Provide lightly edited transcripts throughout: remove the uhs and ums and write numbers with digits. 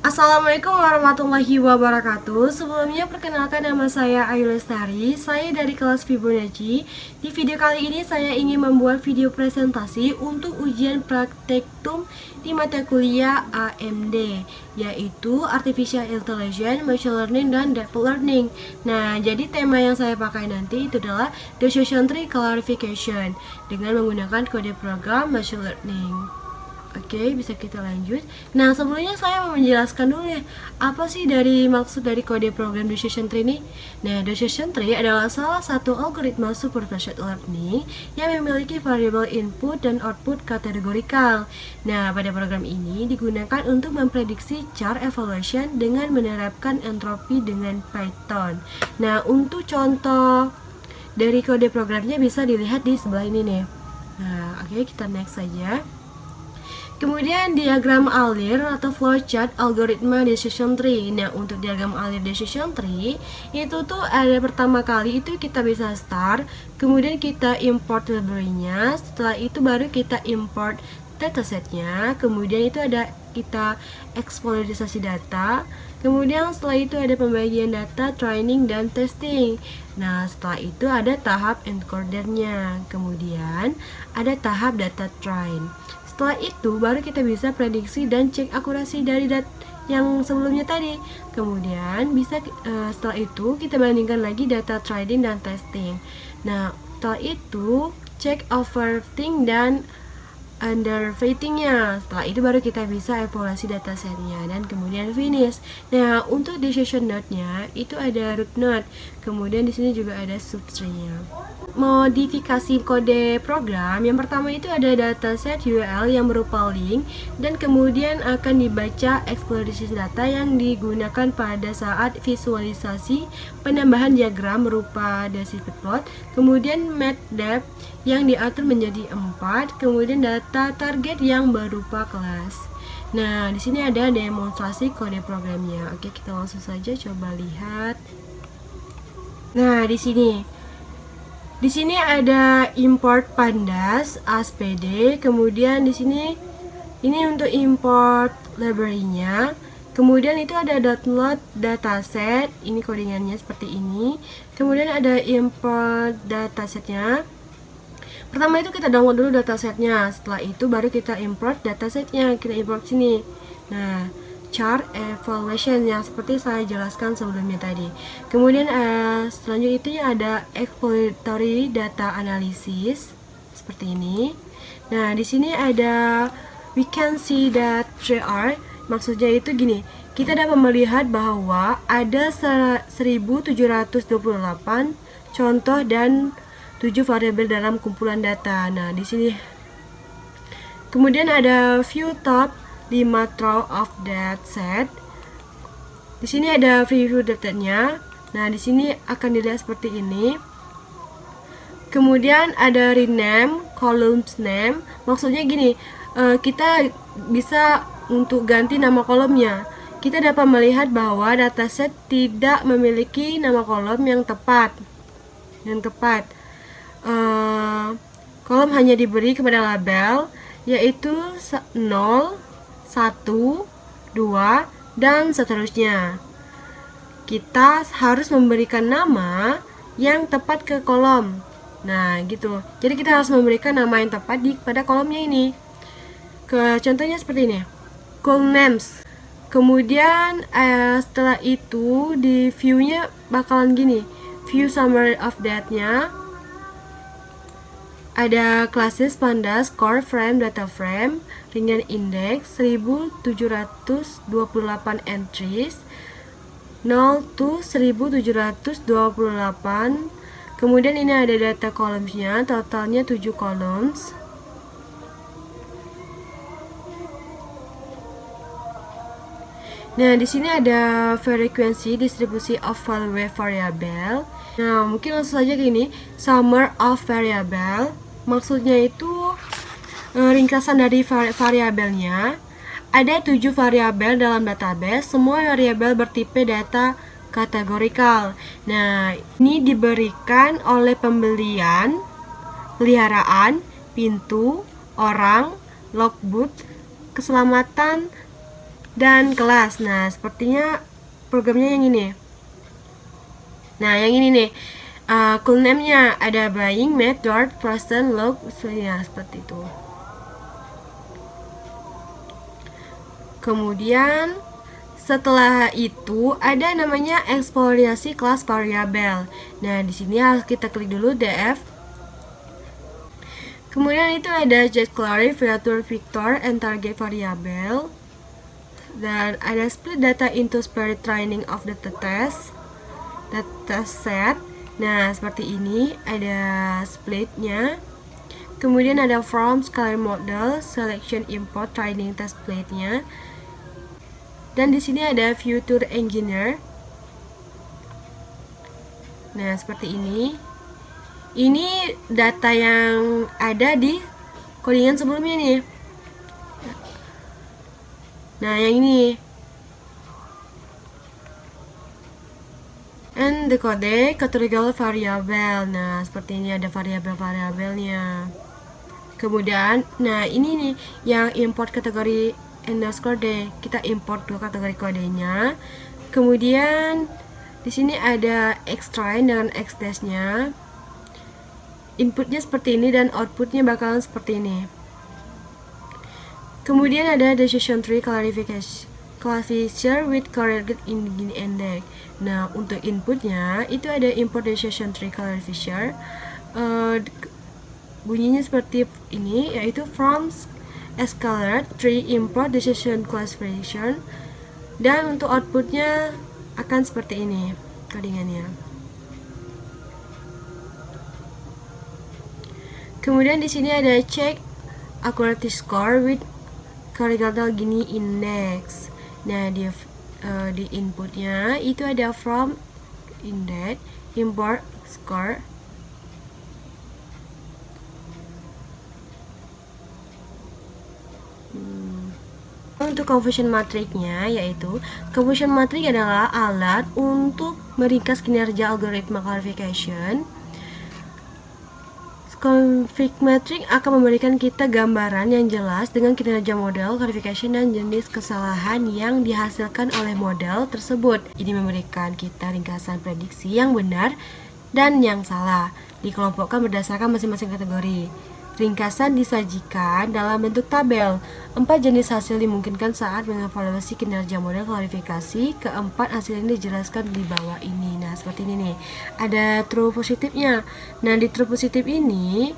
Assalamualaikum warahmatullahi wabarakatuh. Sebelumnya perkenalkan, nama saya Ayu Lestari. Saya dari kelas Fibonacci. Di video kali ini saya ingin membuat video presentasi untuk ujian praktikum di mata kuliah AMD, yaitu Artificial Intelligence, Machine Learning, dan Deep Learning. Nah, jadi tema yang saya pakai nanti itu adalah Decision Tree Clarification dengan menggunakan kode program Machine Learning. Oke, bisa kita lanjut. Nah, sebelumnya saya mau menjelaskan dulu ya, apa sih maksud dari kode program decision tree ini? Nah, decision tree adalah salah satu algoritma supervised learning yang memiliki variabel input dan output kategorikal. Nah, pada program ini digunakan untuk memprediksi char evaluation dengan menerapkan entropi dengan Python. Nah, untuk contoh dari kode programnya bisa dilihat di sebelah ini nih. Nah, oke, kita next saja. Kemudian diagram alir atau flowchart algoritma decision tree. Nah, untuk diagram alir decision tree itu tuh ada pertama kali itu kita bisa start, kemudian kita import library-nya, setelah itu baru kita import datasetnya, kemudian itu ada kita eksploitasi data, kemudian setelah itu ada pembagian data, training, dan testing. Nah, setelah itu ada tahap encodernya, kemudian ada tahap data train. Setelah itu baru kita bisa prediksi dan cek akurasi dari yang sebelumnya tadi. Kemudian setelah itu kita bandingkan lagi data training dan testing. Nah, setelah itu cek overfitting dan underfittingnya. Setelah itu baru kita bisa evaluasi datasetnya dan kemudian finish. Nah, untuk decision node-nya itu ada root node. Kemudian di sini juga ada subtree-nya. Modifikasi kode program yang pertama itu ada dataset URL yang berupa link dan kemudian akan dibaca eksplorasi data yang digunakan pada saat visualisasi penambahan diagram berupa density plot, kemudian matdepth yang diatur menjadi 4, kemudian data target yang berupa kelas. Nah, di sini ada demonstrasi kode programnya. Oke, kita langsung saja coba lihat. Nah, di sini ada import pandas ASPD, kemudian di sini ini untuk import library-nya. Kemudian itu ada download dataset, ini codingannya seperti ini. Kemudian ada import datasetnya. Pertama itu kita download dulu datasetnya, setelah itu baru kita import datasetnya, kita import sini. Nah, chart evaluation yang seperti saya jelaskan sebelumnya tadi. Kemudian selanjutnya itu ada exploratory data analysis seperti ini. Nah, di sini ada we can see that there are, maksudnya itu gini, kita dapat melihat bahwa ada 1728 contoh dan 7 variabel dalam kumpulan data. Nah, di sini kemudian ada view top 5 row of that set. Di sini ada preview datanya. Nah, di sini akan dilihat seperti ini. Kemudian ada rename, columns name. Maksudnya gini, kita bisa untuk ganti nama kolomnya. Kita dapat melihat bahwa dataset tidak memiliki nama kolom yang tepat. Kolom hanya diberi kepada label, yaitu 0, 1, 2, dan seterusnya. Kita harus memberikan nama yang tepat ke kolom. Nah, gitu. Jadi kita harus memberikan nama yang tepat pada kolomnya ini. Contohnya seperti ini. Column names. Kemudian setelah itu di view-nya bakalan gini. View summary of that-nya. Ada classes pandas, core frame, data frame, ringan index, 1728 entries, 0 to 1728. Kemudian ini ada data columns-nya, totalnya 7 columns. Nah, di sini ada frequency distribusi of value variable. Nah, mungkin langsung saja gini, summer of variable. Maksudnya itu ringkasan dari variabelnya. Ada 7 variabel dalam database, semua variabel bertipe data kategorikal. Nah, ini diberikan oleh pembelian, peliharaan, pintu, orang, logbook, keselamatan, dan kelas. Nah, sepertinya programnya yang ini. Nah, yang ini nih. Cool name-nya ada buying, math, dart, present, log, ya seperti itu. Kemudian setelah itu ada namanya eksplorasi kelas variabel. Nah, di sini harus kita klik dulu df. Kemudian itu ada jQuery, Vector, Victor, and target variable. Dan ada split data into separate training of data set. Nah, seperti ini ada splitnya. Kemudian ada from, scalar model, selection, import, training test plate-nya. Dan di sini ada future engineer. Nah, seperti ini. Ini data yang ada di codingan sebelumnya nih. Nah, yang ini. And the code categorical variable. Nah, seperti ini ada variabel-variabelnya. Kemudian, nah ini nih yang import kategori underscore D. Kita import dua kategori kodenya. Kemudian di sini ada xtrain dengan xdash-nya. Inputnya seperti ini dan outputnya bakalan seperti ini. Kemudian ada decision tree classification with correct index. Nah, untuk inputnya itu ada import decision tree classifier. Bunyinya seperti ini, yaitu from scalar tree import decision classification. Dan untuk outputnya akan seperti ini codingannya. Kemudian di sini ada check accuracy score with horizontal gini index. Nah, di inputnya itu ada from index, import score. Untuk confusion matrix-nya, yaitu confusion matrix adalah alat untuk meringkas kinerja algoritma classification. Config matrix akan memberikan kita gambaran yang jelas dengan kinerja model, classification, dan jenis kesalahan yang dihasilkan oleh model tersebut. Ini memberikan kita ringkasan prediksi yang benar dan yang salah, dikelompokkan berdasarkan masing-masing kategori. Ringkasan disajikan dalam bentuk tabel. 4 jenis hasil dimungkinkan saat mengevaluasi kinerja model klarifikasi. Keempat hasil ini dijelaskan di bawah ini. Nah, seperti ini nih. Ada true positifnya. Nah, di true positif ini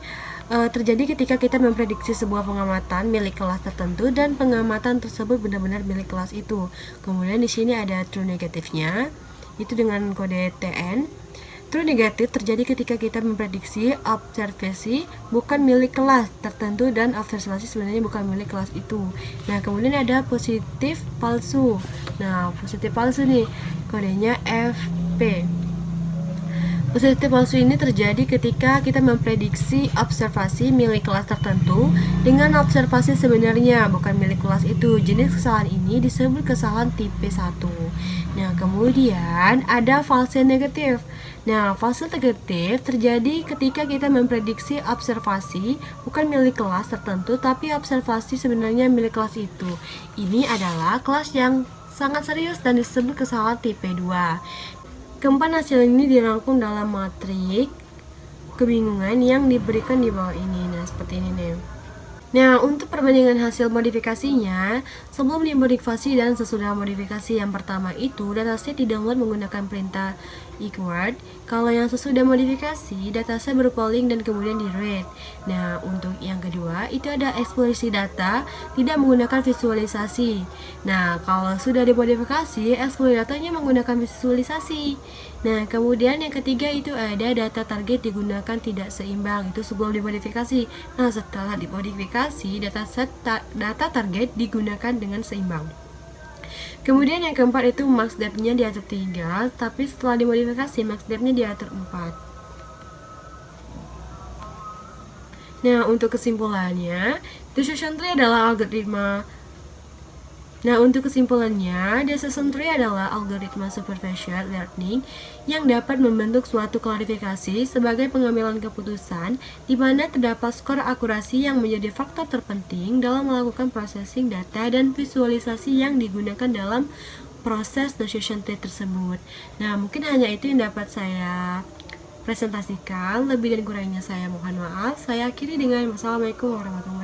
terjadi ketika kita memprediksi sebuah pengamatan milik kelas tertentu dan pengamatan tersebut benar-benar milik kelas itu. Kemudian di sini ada true negatifnya. Itu dengan kode TN. True negatif terjadi ketika kita memprediksi observasi bukan milik kelas tertentu dan observasi sebenarnya bukan milik kelas itu. Nah, kemudian ada positif palsu. Nah, positif palsu nih kodenya FP. Positif palsu ini terjadi ketika kita memprediksi observasi milik kelas tertentu dengan observasi sebenarnya bukan milik kelas itu. Jenis kesalahan ini disebut kesalahan tipe 1. Nah, kemudian ada false negatif. Nah, false negatif terjadi ketika kita memprediksi observasi bukan milik kelas tertentu tapi observasi sebenarnya milik kelas itu. Ini adalah kelas yang sangat serius dan disebut kesalahan tipe 2. Keempat hasil ini dirangkum dalam matriks kebingungan yang diberikan di bawah ini. Nah, seperti ini nih. Nah, untuk perbandingan hasil modifikasinya, sebelum dimodifikasi dan sesudah modifikasi, yang pertama itu dataset di-download menggunakan perintah equal. Kalau yang sesudah modifikasi, dataset berupa link dan kemudian di-read. Nah, untuk yang kedua, itu ada eksplorasi data tidak menggunakan visualisasi. Nah, kalau sudah dimodifikasi, eksplorasi datanya menggunakan visualisasi. Nah, kemudian yang ketiga itu ada data target digunakan tidak seimbang. Itu sebelum dimodifikasi. Nah, setelah dimodifikasi, data target digunakan dengan seimbang. Kemudian yang keempat itu max depth-nya diatur 3, tapi setelah dimodifikasi max depth-nya diatur 4. Nah, untuk kesimpulannya, decision tree adalah algoritma Nah, untuk kesimpulannya, decision tree adalah algoritma supervised learning yang dapat membentuk suatu klarifikasi sebagai pengambilan keputusan di mana terdapat skor akurasi yang menjadi faktor terpenting dalam melakukan processing data dan visualisasi yang digunakan dalam proses decision tree tersebut. Nah, mungkin hanya itu yang dapat saya presentasikan. Lebih dan kurangnya saya mohon maaf. Saya akhiri dengan wassalamualaikum warahmatullahi wabarakatuh.